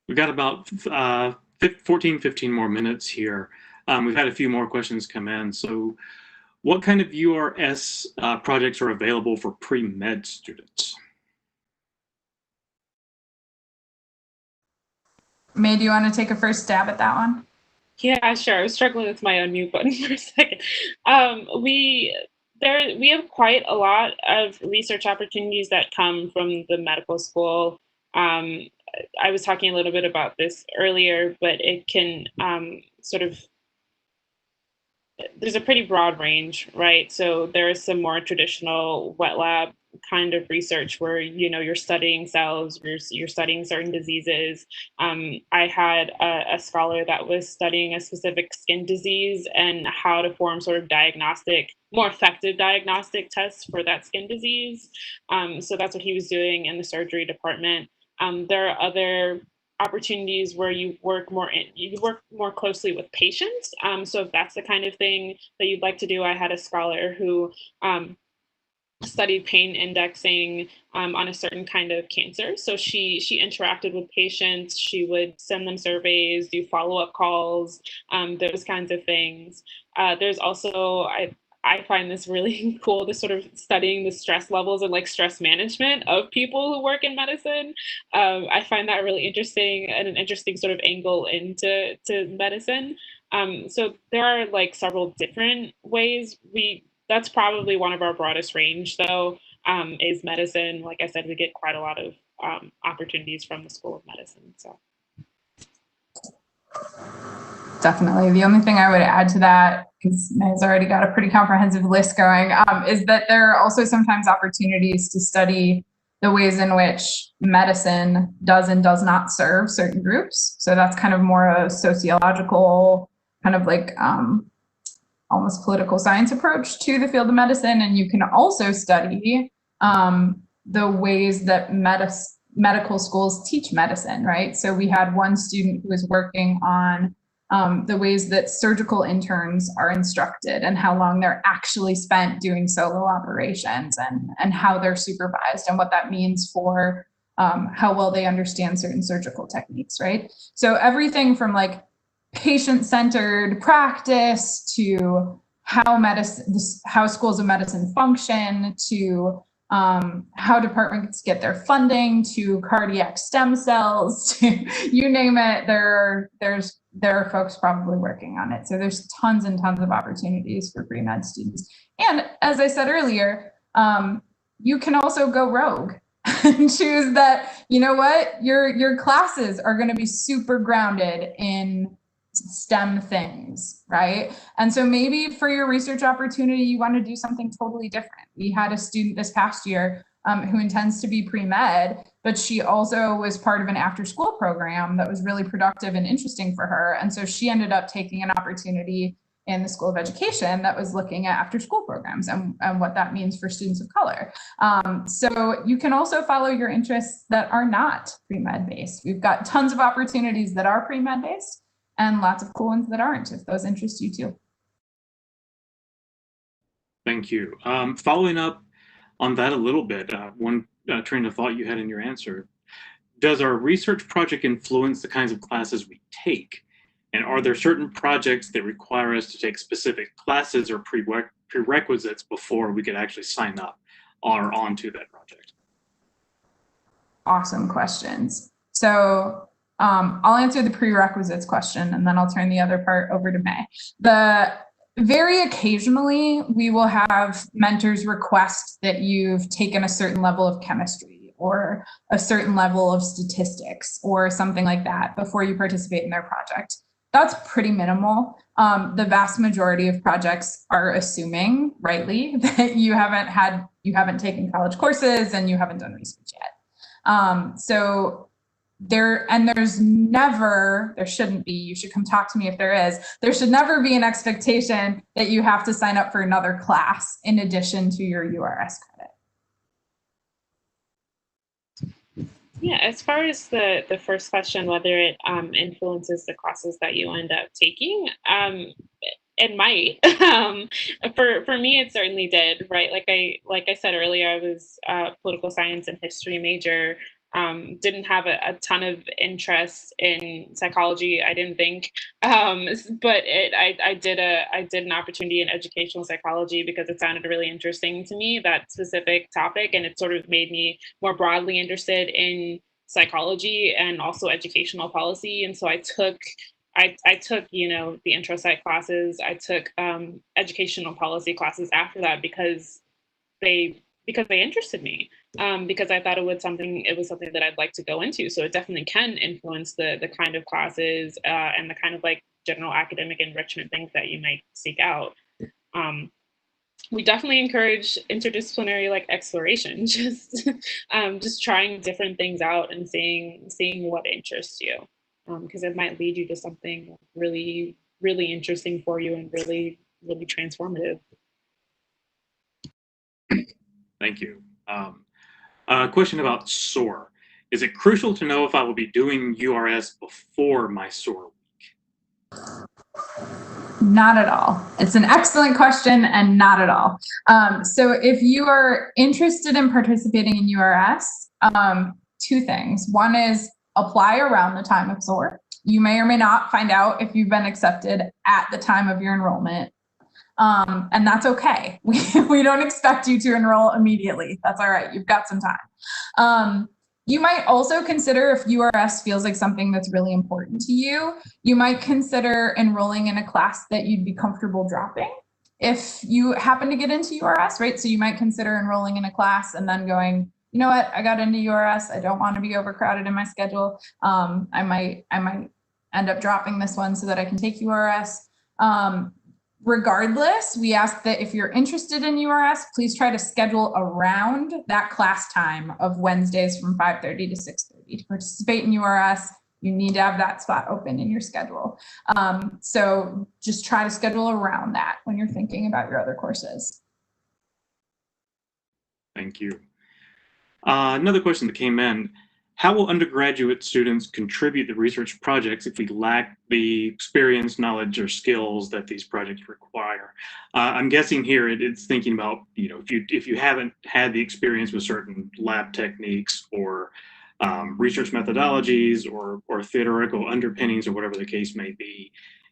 Speaker 1: We've got about 15 more minutes here. We've had a few more questions come in. So what kind of URS projects are available for pre-med students? May, do you want to take a first stab at that one?
Speaker 2: Yeah, sure. I was struggling with my unmute button for a second. We have quite a lot of research opportunities that come from the medical school. I was talking a little bit about this earlier, but it can there's a pretty broad range, right? So there is some more traditional wet lab kind of research where, you're studying cells, you're studying certain diseases. I had a scholar that was studying a specific skin disease and how to form sort of more effective diagnostic tests for that skin disease. So that's what he was doing in the surgery department. There are other opportunities where you work more closely with patients. So if that's the kind of thing that you'd like to do, I had a scholar who studied pain indexing on a certain kind of cancer. So she interacted with patients. She would send them surveys, do follow-up calls, those kinds of things. There's also, I find this really cool, this sort of studying the stress levels and stress management of people who work in medicine. I find that really interesting and an interesting sort of angle into medicine. So there are several different ways that's probably one of our broadest range though, is medicine. Like I said, we get quite a lot of opportunities from the School of Medicine, so.
Speaker 3: Definitely. The only thing I would add to that, because May's already got a pretty comprehensive list going, is that there are also sometimes opportunities to study the ways in which medicine does and does not serve certain groups. So that's kind of more a sociological, kind of almost political science approach to the field of medicine. And you can also study the ways that medical schools teach medicine, right? So we had one student who was working on the ways that surgical interns are instructed and how long they're actually spent doing solo operations and how they're supervised and what that means for how well they understand certain surgical techniques, right? So everything from patient-centered practice to how schools of medicine function to how departments get their funding to cardiac stem cells to you name it. There's there are folks probably working on it. So there's tons and tons of opportunities for pre-med students. And as I said earlier, you can also go rogue and choose that, you know what, your classes are going to be super grounded in STEM things, right? And so maybe for your research opportunity, you want to do something totally different. We had a student this past year who intends to be pre-med, but she also was part of an after-school program that was really productive and interesting for her. And so she ended up taking an opportunity in the School of Education that was looking at after-school programs and what that means for students of color. So you can also follow your interests that are not pre-med based. We've got tons of opportunities that are pre-med based and lots of cool ones that aren't, if those interest you too.
Speaker 1: Thank you. Following up on that a little bit, one train of thought you had in your answer, does our research project influence the kinds of classes we take? And are there certain projects that require us to take specific classes or prerequisites before we could actually sign up or onto that project?
Speaker 3: Awesome questions. So I'll answer the prerequisites question and then I'll turn the other part over to May. Very occasionally, we will have mentors request that you've taken a certain level of chemistry or a certain level of statistics or something like that before you participate in their project. That's pretty minimal. The vast majority of projects are assuming, rightly, that you haven't taken college courses and you haven't done research yet. So there shouldn't be, you should come talk to me if there should never be an expectation that you have to sign up for another class in addition to your URS credit.
Speaker 2: Yeah, as far as the first question, whether it influences the classes that you end up taking, it might. For me, it certainly did, right? Like I said earlier, I was a political science and history major. Didn't have a ton of interest in psychology, I didn't think, but I did an opportunity in educational psychology because it sounded really interesting to me, that specific topic, and it sort of made me more broadly interested in psychology and also educational policy. And so I took the intro psych classes. I took educational policy classes after that because they interested me, because I thought it was something that I'd like to go into. So it definitely can influence the kind of classes and the kind of like general academic enrichment things that you might seek out. We definitely encourage interdisciplinary like exploration, just trying different things out and seeing what interests you, because it might lead you to something really, really interesting for you and really, really transformative.
Speaker 1: Thank you. A question about SOAR. Is it crucial to know if I will be doing URS before my SOAR week?
Speaker 3: Not at all. It's an excellent question and not at all. So if you are interested in participating in URS, two things. One is apply around the time of SOAR. You may or may not find out if you've been accepted at the time of your enrollment. And that's okay. We don't expect you to enroll immediately. That's all right. You've got some time. You might also consider, if URS feels like something that's really important to you, you might consider enrolling in a class that you'd be comfortable dropping if you happen to get into URS, right? So you might consider enrolling in a class and then going, you know what, I got into URS. I don't want to be overcrowded in my schedule. I might end up dropping this one so that I can take URS. Regardless, we ask that if you're interested in URS, please try to schedule around that class time of Wednesdays from 5:30 to 6:30. To participate in URS, you need to have that spot open in your schedule. So just try to schedule around that when you're thinking about your other courses.
Speaker 1: Thank you. Another question that came in. How will undergraduate students contribute to research projects if we lack the experience, knowledge, or skills that these projects require? I'm guessing here it's thinking about, if you haven't had the experience with certain lab techniques or research methodologies or theoretical underpinnings or whatever the case may be,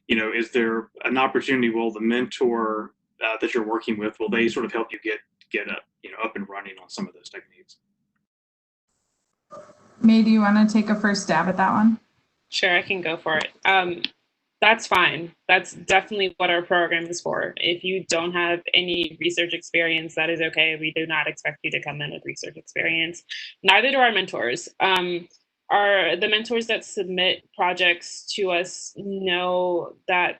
Speaker 1: is there an opportunity? Will the mentor that you're working with, will they sort of help you get up and running on some of those techniques?
Speaker 3: May, do you want to take a first stab at that one?
Speaker 2: Sure, I can go for it. that's fine. That's definitely what our program is for. If you don't have any research experience, that is okay. We do not expect you to come in with research experience. Neither do our mentors. The mentors that submit projects to us know that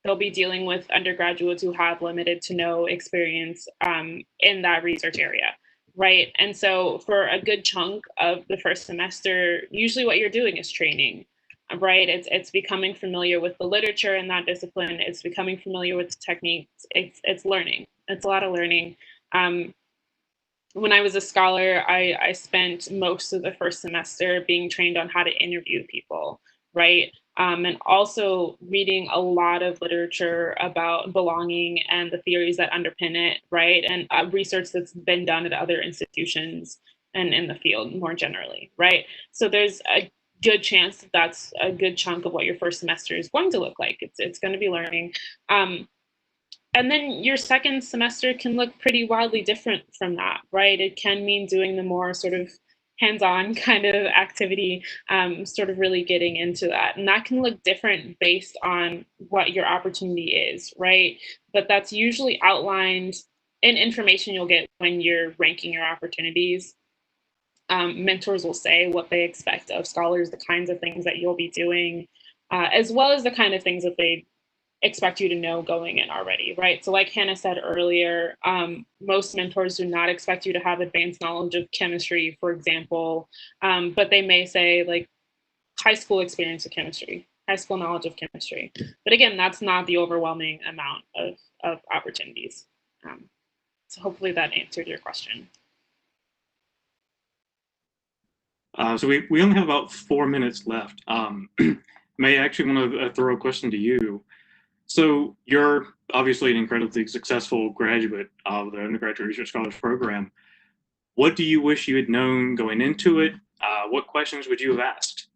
Speaker 2: they'll be dealing with undergraduates who have limited to no experience in that research area, right? And so for a good chunk of the first semester, usually what you're doing is training, right? It's becoming familiar with the literature in that discipline. It's becoming familiar with the techniques. It's learning. It's a lot of learning. When I was a scholar, I spent most of the first semester being trained on how to interview people, right? And also reading a lot of literature about belonging and the theories that underpin it, right? And research that's been done at other institutions and in the field more generally, right? So there's a good chance that that's a good chunk of what your first semester is going to look like. It's going to be learning. And then your second semester can look pretty wildly different from that, right? It can mean doing the more sort of hands-on kind of activity, sort of really getting into that. And that can look different based on what your opportunity is, right? But that's usually outlined in information you'll get when you're ranking your opportunities. Mentors will say what they expect of scholars, the kinds of things that you'll be doing, as well as the kind of things that they expect you to know going in already, right? So like Hannah said earlier, most mentors do not expect you to have advanced knowledge of chemistry, for example, but they may say like high school experience of chemistry, high school knowledge of chemistry. But again, that's not the overwhelming amount of opportunities. So hopefully that answered your question.
Speaker 1: So we only have about 4 minutes left. May I actually want to throw a question to you. So you're obviously an incredibly successful graduate of the Undergraduate Research Scholars program. What do you wish you had known going into it? What questions would you have asked?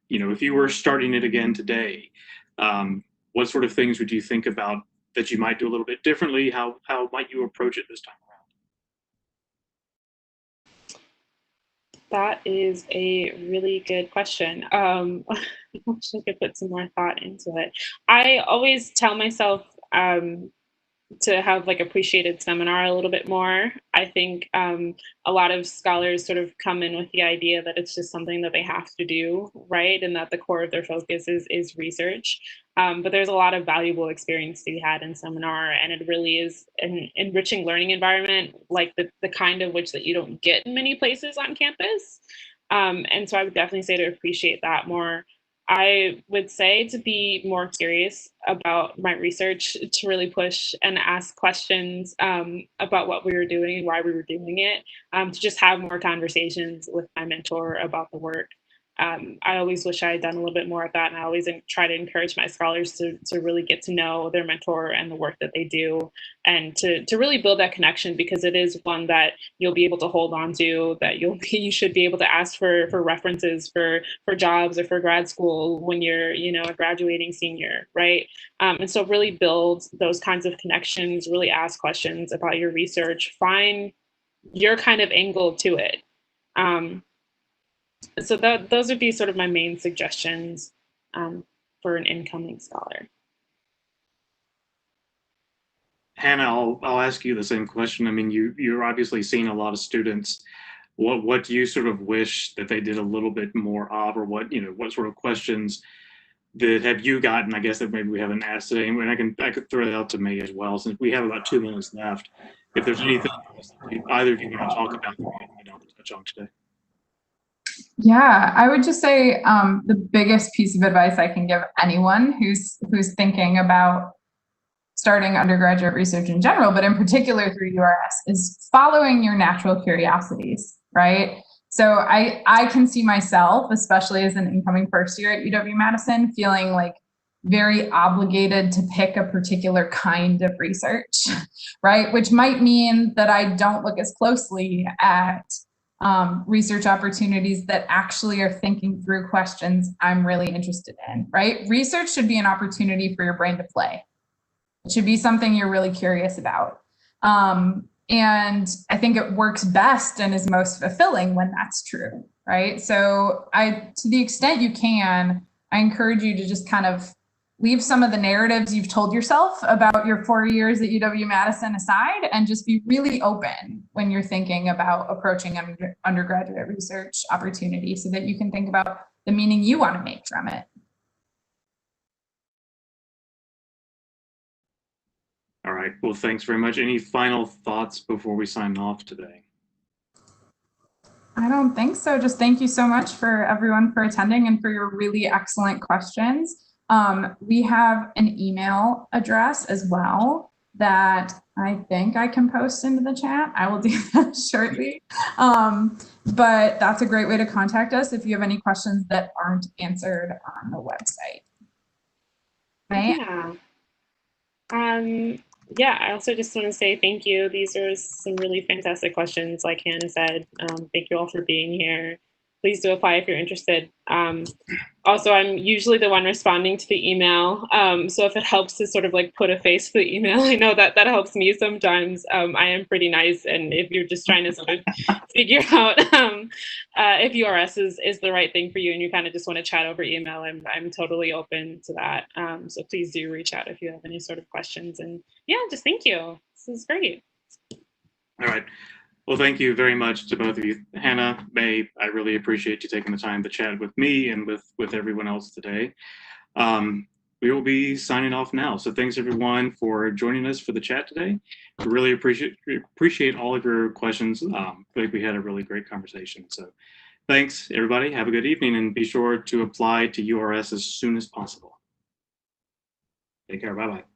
Speaker 1: If you were starting it again today, what sort of things would you think about that you might do a little bit differently? How might you approach it this time around?
Speaker 2: That is a really good question. I wish I could put some more thought into it. I always tell myself to have like appreciated seminar a little bit more. I think a lot of scholars sort of come in with the idea that it's just something that they have to do, right? And that the core of their focus is research. But there's a lot of valuable experience to be had in seminar, and it really is an enriching learning environment, like the kind of which that you don't get in many places on campus. And so I would definitely say to appreciate that more. I would say to be more curious about my research, to really push and ask questions about what we were doing and why we were doing it, to just have more conversations with my mentor about the work. I always wish I had done a little bit more of that, and I always try to encourage my scholars to really get to know their mentor and the work that they do, and to really build that connection, because it is one that you'll be able to hold on to, that you should be able to ask for references for jobs or for grad school when you're a graduating senior, right? And so really build those kinds of connections, really ask questions about your research, find your kind of angle to it. So those would be sort of my main suggestions for an incoming scholar.
Speaker 1: Hannah, I'll ask you the same question. I mean, you're obviously seeing a lot of students. What do you sort of wish that they did a little bit more of, or what sort of questions that have you gotten, I guess, that maybe we haven't asked today? And I could throw that out to May as well, since we have about 2 minutes left. If there's anything either of you want to talk about that we don't touch on today.
Speaker 3: Yeah, I would just say the biggest piece of advice I can give anyone who's thinking about starting undergraduate research in general, but in particular through URS, is following your natural curiosities, right? So I can see myself, especially as an incoming first year at UW-Madison, feeling like very obligated to pick a particular kind of research, right? Which might mean that I don't look as closely at research opportunities that actually are thinking through questions I'm really interested in, right? Research should be an opportunity for your brain to play. It should be something you're really curious about. And I think it works best and is most fulfilling when that's true, right? So to the extent you can, I encourage you to just kind of leave some of the narratives you've told yourself about your 4 years at UW-Madison aside, and just be really open when you're thinking about approaching undergraduate research opportunities so that you can think about the meaning you want to make from it.
Speaker 1: All right, well, thanks very much. Any final thoughts before we sign off today?
Speaker 3: I don't think so. Just thank you so much for everyone for attending and for your really excellent questions. We have an email address as well that I think I can post into the chat. I will do that shortly. But that's a great way to contact us if you have any questions that aren't answered on the website. Right?
Speaker 2: Yeah. Yeah, I also just want to say thank you. These are some really fantastic questions, like Hannah said. Thank you all for being here. Please do apply if you're interested. Also, I'm usually the one responding to the email. So if it helps to sort of like put a face to the email, I know that helps me sometimes. I am pretty nice. And if you're just trying to sort of figure out if URS is the right thing for you and you kind of just want to chat over email, I'm totally open to that. So please do reach out if you have any sort of questions. And yeah, just thank you. This is great.
Speaker 1: All right. Well, thank you very much to both of you. Hannah, May, I really appreciate you taking the time to chat with me and with everyone else today. We will be signing off now. So thanks everyone for joining us for the chat today. I really appreciate all of your questions. I think we had a really great conversation. So thanks everybody. Have a good evening and be sure to apply to URS as soon as possible. Take care. Bye-bye.